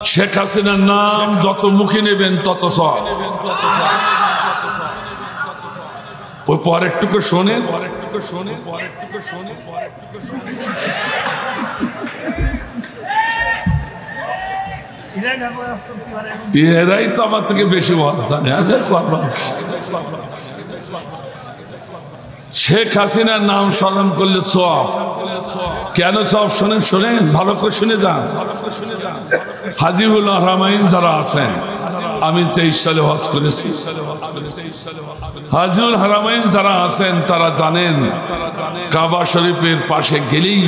শেখ হাসিনার নাম যত মুখে নেবেন তত সব। ওই পরেরটুকু শোনেন, এরাই তো আমার থেকে বেশি ওয়াজ জানে। শেখ হাসিনার নাম স্মরণ করলে সব। কেন সব শোনেন? শোনেন ভালো করে শুনে যান। হাজিউল হারামাইন যারা আছেন, আমি 23 সালে হজ করেছি। হাজিউল হারামাইন যারা আছেন তারা জানেন কাবা শরীফের পাশে গেলেই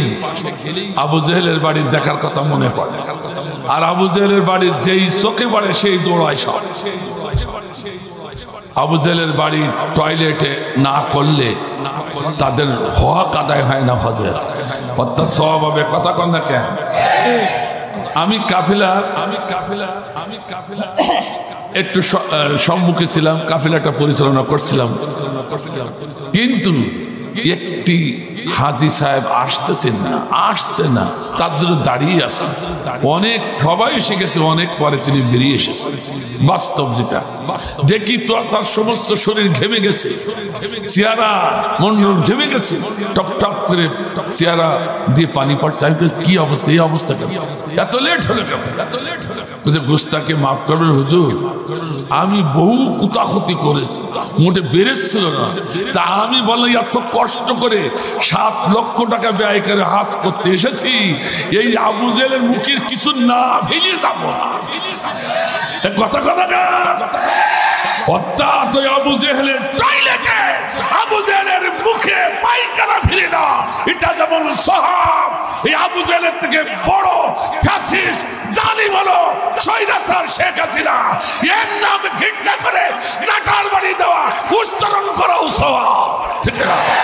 আবু জেহেলের বাড়ি দেখার কথা মনে পড়ে। আর আবু জেহেলের বাড়ির যেই চোখে পড়ে সেই দৌড়ায় সব। আবু জেহেলের বাড়ি টয়লেটে না করলে তাদের হক আদায় হয় না হজের। অর্থাৎ সওয়াব হবে। কথা কন না কেন? আমি কাফিলা একটু সম্মুখে ছিলাম, কাফিলাটা পরিচালনা করছিলাম, কিন্তু একটি হাজি সাহেব আসছে না, তার জন্য দাঁড়িয়ে আছে। অনেক সবাই এসে গেছে, অনেক পরে তিনি বেরিয়ে এসেছেন। বাস্তব যেটা দেখি তো, তার সমস্ত শরীর ঘেমে গেছে, চেহারা মন্ডল ঘেমে গেছে, টপ টপ করে চেহারা দিয়ে পানি পড়ছে। কি অবস্থা? এই অবস্থা কেন? এত লেট হলো কেন? গোস্তাকে মাফ করবেন হুজুর, আমি বহু কুতাকুতি করেছি, মোটে বেড়েছিল না। তা আমি বললাম এত কষ্ট করে 7 লক্ষ টাকা ব্যয় করে হাজ করতে এসেছি, এই আবু জেহেলের মুখের কিছু না ফেলিয়ে যাবো না। কথা কথা অর্থাৎ আবু জেহেলের টয়লেটে আবু জেহেলের মুখে পায়খানা ফিরে দেওয়া, এটা যেমন সওয়াব। এই আবু জেহেলের থেকে বড় ফ্যাসিস্ট জালিম হলো স্বৈরাচার শেখ হাসিনা। এর নাম ঘৃণা করে জাটার বাড়ি দেওয়া, উচ্চারণ করাও সওয়াব। ঠিক আছে?